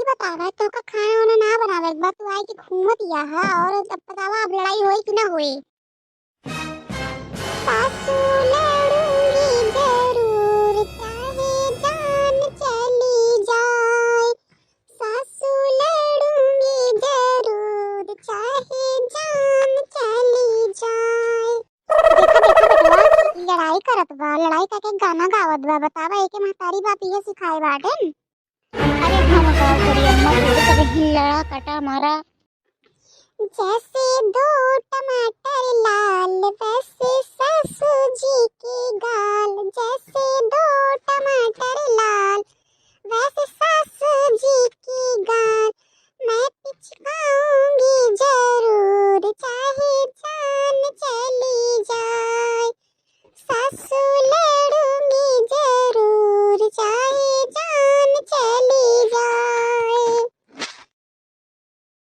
बतावा तो का खाना वाना ना बनावे एक बार तू आई के घूमत या हा और अब बतावा अब लड़ाई होई कि ना होई। सासू लड़ूंगी जरूर चाहे जान चली जाए। सासू लड़ूंगी जरूर चाहे जान चली जाए। देखा देखा बेटवा लड़ाई करत बा लड़ाई करके गाना गावत बा बतावा एके महतारी बाप इहे सिखाए बाटन। अरे हम का करी अम्मा थोड़ी कभी लड़ा कटा मारा। जैसे दो टमाटर लाल वैसे सासू जी की गाल। जैसे दो टमाटर लाल वैसे सासू जी